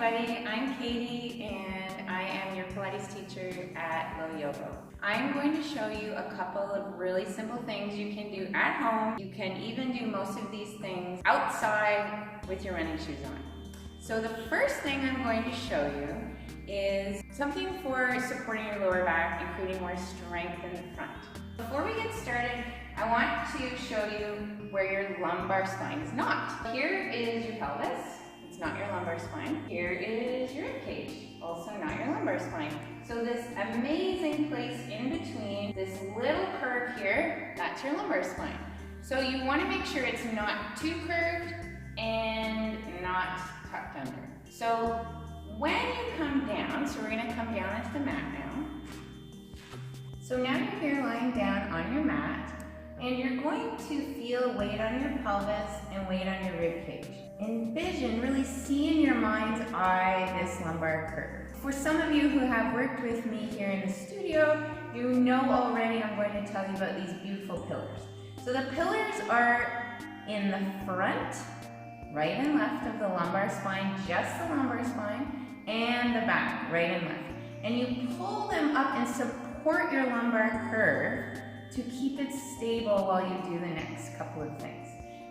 everybody, I'm Katie and I am your Pilates teacher at Loyobo. I'm going to show you a couple of really simple things you can do at home. You can even do most of these things outside with your running shoes on. So the first thing I'm going to show you is something for supporting your lower back and creating more strength in the front. Before we get started, I want to show you where your lumbar spine is not. Here is your pelvis. It's not your lumbar spine. Here is your rib cage, also not your lumbar spine. So this amazing place in between, this little curve here, that's your lumbar spine. So you want to make sure it's not too curved and not tucked under. So when you come down, so we're going to come down into the mat now. So now you're here lying down on your mat, and you're going to feel weight on your pelvis and weight on your rib cage. Envision, really see in your mind's eye this lumbar curve. For some of you who have worked with me here in the studio, you know already I'm going to tell you about these beautiful pillars. So the pillars are in the front, right and left of the lumbar spine, just the lumbar spine, and the back, right and left. And you pull them up and support your lumbar curve to keep it stable while you do the next couple of things.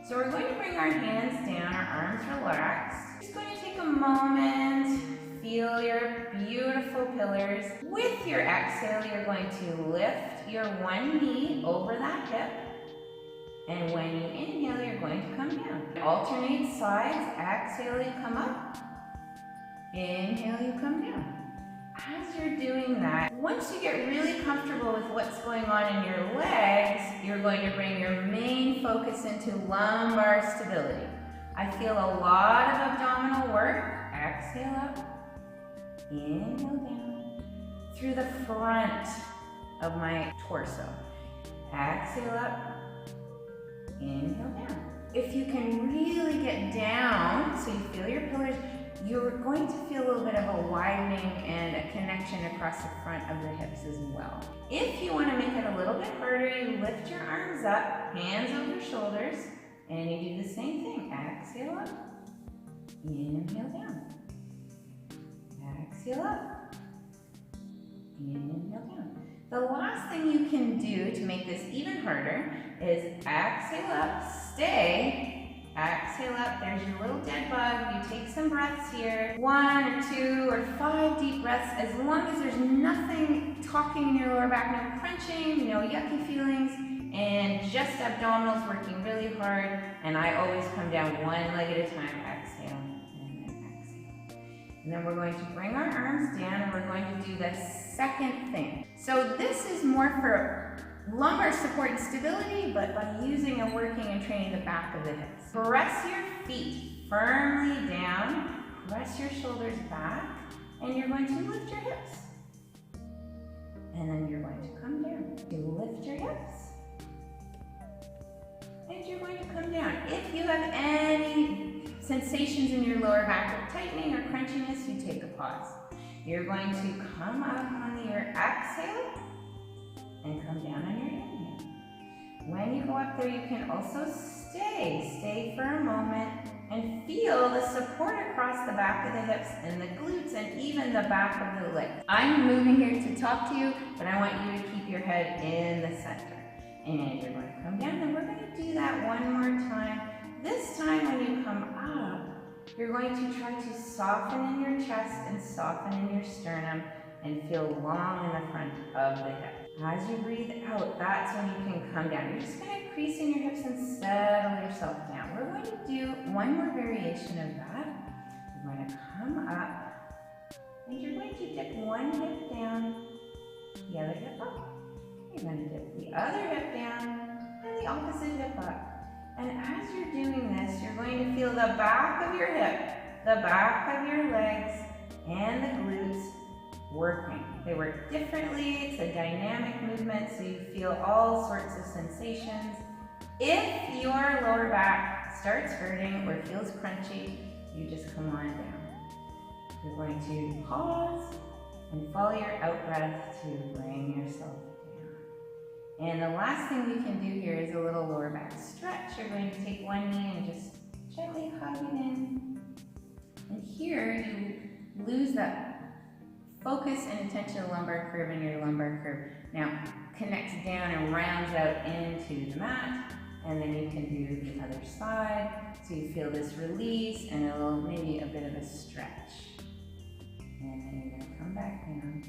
So we're going to bring our hands down, our arms relaxed. Just going to take a moment, feel your beautiful pillars. With your exhale, you're going to lift your one knee over that hip. And when you inhale, you're going to come down. Alternate sides, exhale, you come up. Inhale, you come down. As you're doing that, once you get really comfortable with what's going on in your legs, you're going to bring your main focus into lumbar stability. I feel a lot of abdominal work. Exhale up, inhale down, through the front of my torso. Exhale up, inhale down. If you can really get down, so you feel your pillars, you're going to feel a little bit of a widening and a connection across the front of the hips as well. If you want to make it a little bit harder, you lift your arms up, hands over shoulders, and you do the same thing. Exhale up, inhale down. Exhale up, inhale down. The last thing you can do to make this even harder is exhale up, stay. Exhale up, there's your little dead bug. You take some breaths here. 1 or 2 or 5 deep breaths, as long as there's nothing talking in your lower back, no crunching, no yucky feelings, and just abdominals working really hard. And I always come down one leg at a time. Exhale, and then exhale. And then we're going to bring our arms down and we're going to do the second thing. So this is more for lumbar support and stability, but by using and working and training the back of the hips. Press your feet firmly down, press your shoulders back, and you're going to lift your hips. And then you're going to come down. You lift your hips, and you're going to come down. If you have any sensations in your lower back of tightening or crunchiness, you take a pause. You're going to come up on your exhale, and come down on your inhale. When you go up there, you can also stay for a moment and feel the support across the back of the hips and the glutes and even the back of the legs. I'm moving here to talk to you, but I want you to keep your head in the center. And you're going to come down, and we're going to do that one more time. This time when you come up, you're going to try to soften in your chest and soften in your sternum and feel long in the front of the hip. As you breathe out, that's when you can come down. You're just going to crease in your hips and settle yourself down. We're going to do one more variation of that. You're going to come up, and you're going to dip one hip down, the other hip up. You're going to dip the other hip down, and the opposite hip up. And as you're doing this, you're going to feel the back of your hip, the back of your legs, and the glutes working. They work differently. It's a dynamic movement, so you feel all sorts of sensations. If your lower back starts hurting or feels crunchy, you just come on down. You're going to pause and follow your out breath to bring yourself down. And the last thing we can do here is a little lower back stretch. You're going to take one knee and just gently hug it in. And here you lose that focus and attention to the lumbar curve, and your lumbar curve now connects down and rounds out into the mat. And then you can do the other side. So you feel this release and a little, maybe a bit of a stretch. And then you're gonna come back down.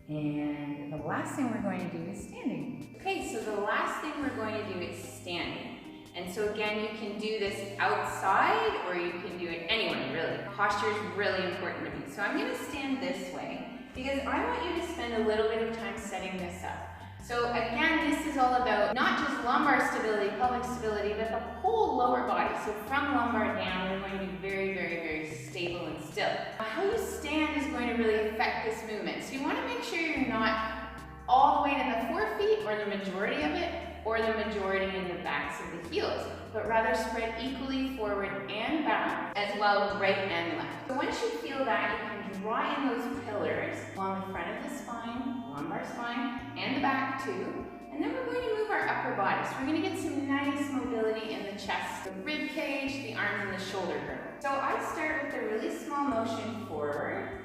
And the last thing we're going to do is standing. Okay, so the last thing we're going to do is standing. And so again, you can do this outside or you can do it anywhere, really. Posture is really important to me. So I'm gonna stand this way because I want you to spend a little bit of time setting this up. So again, this is all about not just lumbar stability, pelvic stability, but the whole lower body. So from lumbar down, we're going to be very, very, very stable and still. How you stand is going to really affect this movement. So you want to make sure you're not all the way in the forefeet or the majority of it, or the majority in the backs of the heels, but rather spread equally forward and back, as well right and left. So once you feel that, you can draw in those pillars along the front of the spine, lumbar spine, and the back too. And then we're going to move our upper body. So we're going to get some nice mobility in the chest, the rib cage, the arms, and the shoulder girdle. So I start with a really small motion forward,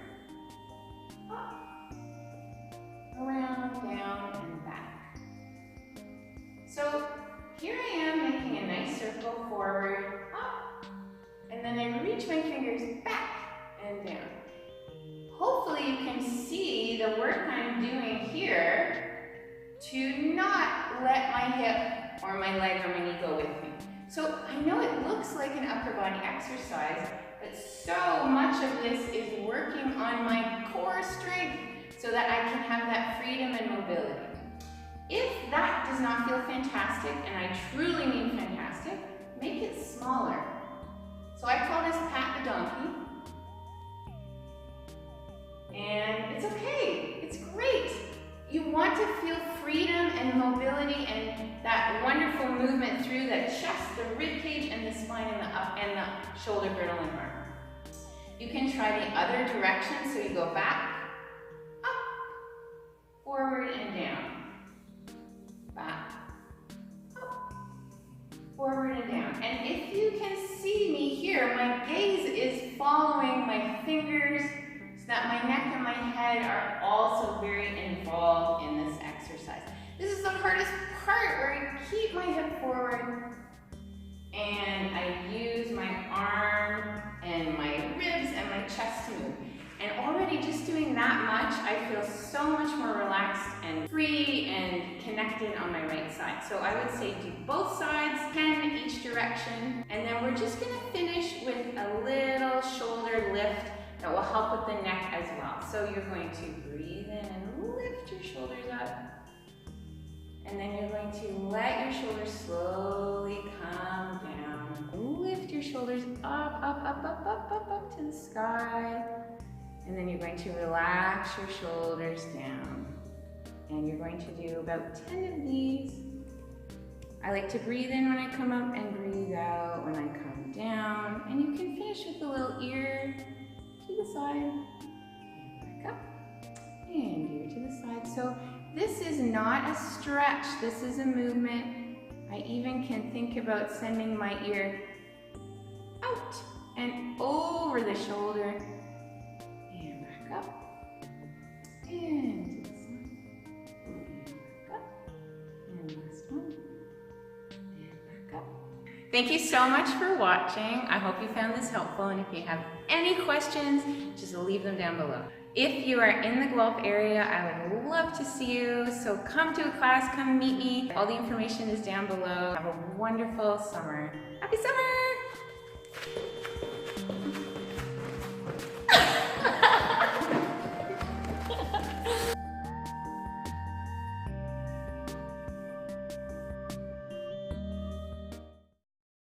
up, around, down, and back. So here I am making a nice circle forward, up, and then I reach my fingers back and down. Hopefully you can see the work I'm doing here to not let my hip or my leg or my knee go with me. So I know it looks like an upper body exercise, but so much of this is working on my core strength so that I can have that freedom and mobility. If that does not feel fantastic, and I truly mean fantastic, make it smaller. So I call this pat the donkey. And it's okay, it's great. You want to feel freedom and mobility and that wonderful movement through the chest, the rib cage, and the spine, and the shoulder girdle and arm. You can try the other direction, so you go back, up, forward and down. Back, up, forward and down. And if you can see me here, my gaze is following my fingers so that my neck and my head are also very involved in this exercise. This is the hardest part, where I keep my hip forward and I use my arm and my ribs and my chest to move. And already just doing that much, I feel so much more relaxed and free and connected on my right side. So I would say do both sides, 10 each direction, and then we're just gonna finish with a little shoulder lift that will help with the neck as well. So you're going to breathe in and lift your shoulders up, and then you're going to let your shoulders slowly come down. Lift your shoulders up, up, up, up, up, up, up to the sky. And then you're going to relax your shoulders down. And you're going to do about 10 of these. I like to breathe in when I come up and breathe out when I come down. And you can finish with a little ear to the side. And back up. And ear to the side. So this is not a stretch. This is a movement. I even can think about sending my ear out and over the shoulder. Up, and to the side, and back up, and last one, and back up. Thank you so much for watching. I hope you found this helpful, and if you have any questions, just leave them down below. If you are in the Guelph area, I would love to see you, so come to a class, come meet me. All the information is down below. Have a wonderful summer. Happy summer!